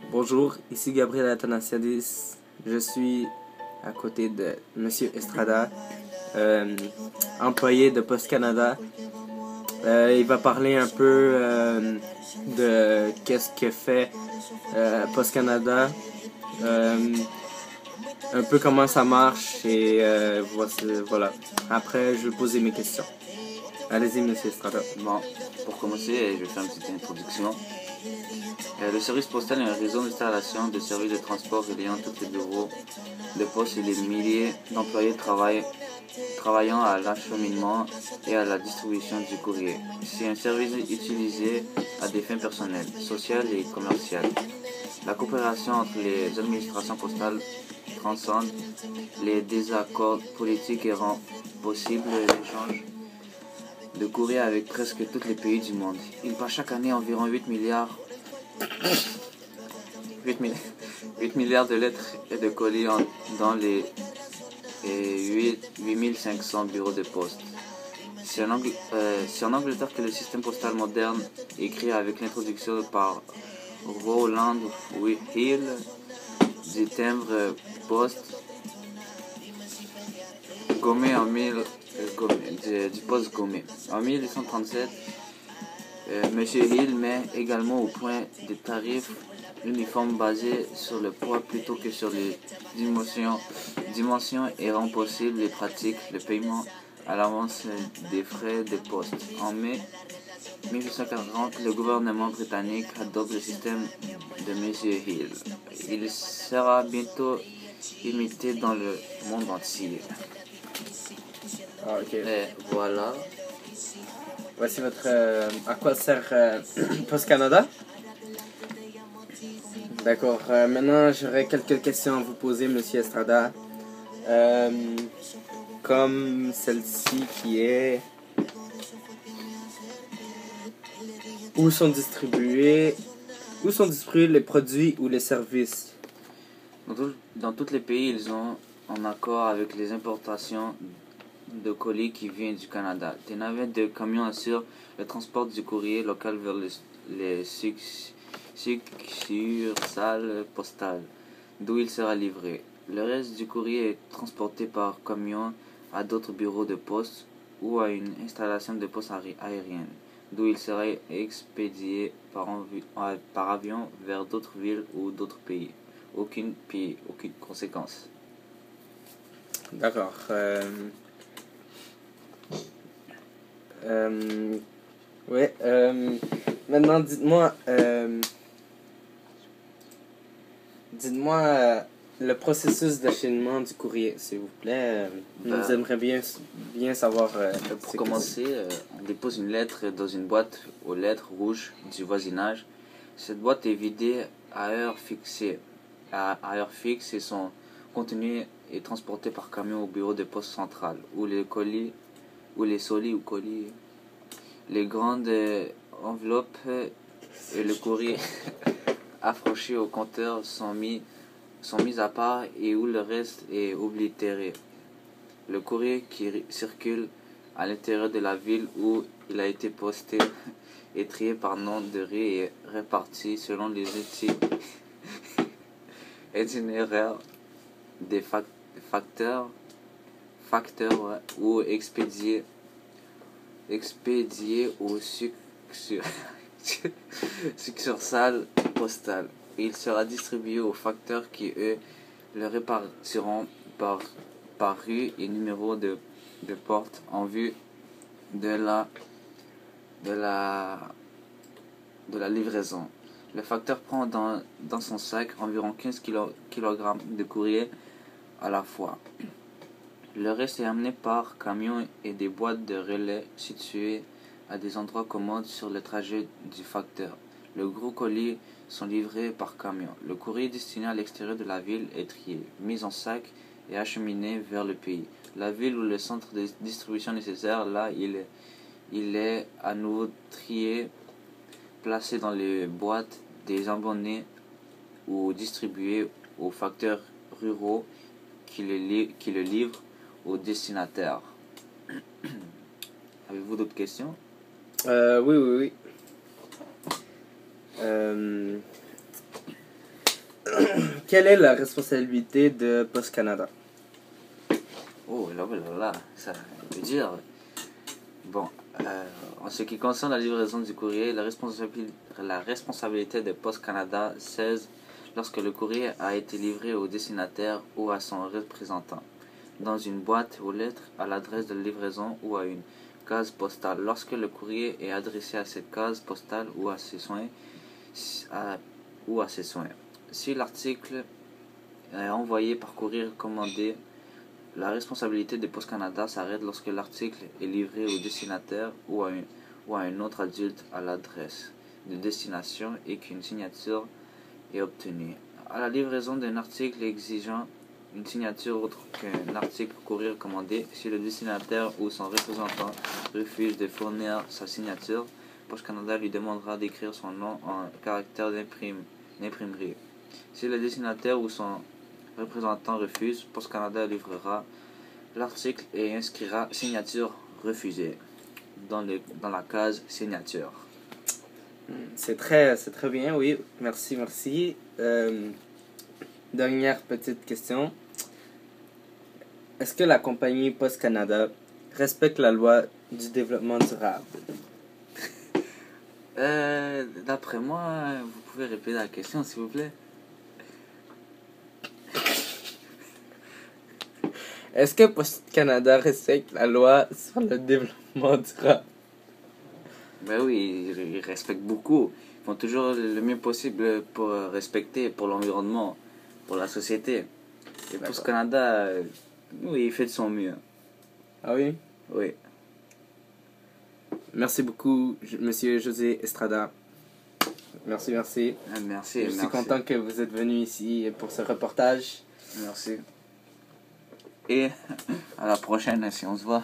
Bonjour, ici Gabriel Athanasiadis. Je suis à côté de Monsieur Estrada, employé de Post Canada. Il va parler un peu de qu'est-ce que fait Post Canada, un peu comment ça marche et voilà. Après, je vais poser mes questions. Allez-y, Monsieur Estrada. Bon, pour commencer, je vais faire une petite introduction. Le service postal est un réseau d'installation de services de transport reliant tous les bureaux de poste et les milliers d'employés travaillant à l'acheminement et à la distribution du courrier. C'est un service utilisé à des fins personnelles, sociales et commerciales. La coopération entre les administrations postales transcende les désaccords politiques et rend possible l'échange de courrier avec presque tous les pays du monde. Il passe chaque année environ 8 milliards de lettres et de colis dans les 8500 bureaux de poste. C'est en Angleterre que le système postal moderne est créé avec l'introduction par Rowland Hill du timbre poste gommé du poste gommé. En 1837, M. Hill met également au point des tarifs uniformes basés sur le poids plutôt que sur les dimensions et rend possible les pratiques, le paiement à l'avance des frais de poste. En mai 1840, le gouvernement britannique adopte le système de M. Hill. Il sera bientôt imité dans le monde entier. Ah, ok. Et voilà. Voici votre... à quoi sert Post Canada? D'accord. Maintenant, j'aurais quelques questions à vous poser, Monsieur Estrada. Comme celle-ci qui est... Où sont distribués les produits ou les services? Dans tous les pays, ils ont un accord avec les importations de colis qui viennent du Canada. Des navettes de camions assurent le transport du courrier local vers les succursales postales, d'où il sera livré. Le reste du courrier est transporté par camion à d'autres bureaux de poste ou à une installation de poste aérienne, d'où il sera expédié par avion vers d'autres villes ou d'autres pays. Aucune conséquence. D'accord. Ouais. Maintenant, dites-moi le processus d'acheminement du courrier, s'il vous plaît. Nous aimerions bien savoir. Pour commencer, on dépose une lettre dans une boîte aux lettres rouges du voisinage. Cette boîte est vidée à heure fixe et son contenu est transporté par camion au bureau de poste central, où les colis, les grandes enveloppes et le courrier affranchi au compteur sont mis à part et où le reste est oblitéré. Le courrier qui circule à l'intérieur de la ville où il a été posté est trié par nom de rue et réparti selon les itinéraires des facteurs ou expédié aux succursales postales. Il sera distribué aux facteurs qui, eux, le répartiront par rue et numéro de porte en vue de la livraison. Le facteur prend dans son sac environ 15 kg de courrier à la fois. Le reste est amené par camion et des boîtes de relais situées à des endroits commodes sur le trajet du facteur. Le gros colis sont livrés par camion. Le courrier destiné à l'extérieur de la ville est trié, mis en sac et acheminé vers le pays. La ville ou le centre de distribution nécessaire, là, il est à nouveau trié, placé dans les boîtes des abonnés ou distribué aux facteurs ruraux qui le livrent au destinataire. Avez-vous d'autres questions? Oui. Quelle est la responsabilité de Post Canada? Oh là là, ça veut dire. Bon, en ce qui concerne la livraison du courrier, la responsabilité de Post Canada cesse lorsque le courrier a été livré au destinataire ou à son représentant, dans une boîte aux lettres, à l'adresse de livraison ou à une case postale. Lorsque le courrier est adressé à cette case postale ou à ses soins, Si l'article est envoyé par courrier commandé, la responsabilité de Post Canada s'arrête lorsque l'article est livré au destinataire ou à un autre adulte à l'adresse de destination et qu'une signature est obtenue. À la livraison d'un article exigeant une signature autre qu'un article courrier commandé, si le destinataire ou son représentant refuse de fournir sa signature, Post Canada lui demandera d'écrire son nom en caractère d'imprimerie. Si le destinataire ou son représentant refuse, Post Canada livrera l'article et inscrira signature refusée dans la case signature. C'est très bien, oui. Merci. Dernière petite question. Est-ce que la compagnie Post Canada respecte la loi du développement durable? D'après moi, vous pouvez répéter la question, s'il vous plaît? Est-ce que Post Canada respecte la loi sur le développement durable? Ben oui, ils respectent beaucoup. Ils font toujours le mieux possible pour respecter, pour l'environnement, pour la société. Et Post Canada, oui, il fait de son mieux. Ah oui? Oui. Merci beaucoup, Monsieur José Estrada. Merci. Merci. Je suis content que vous êtes venu ici pour ce reportage. Merci. Et à la prochaine si on se voit.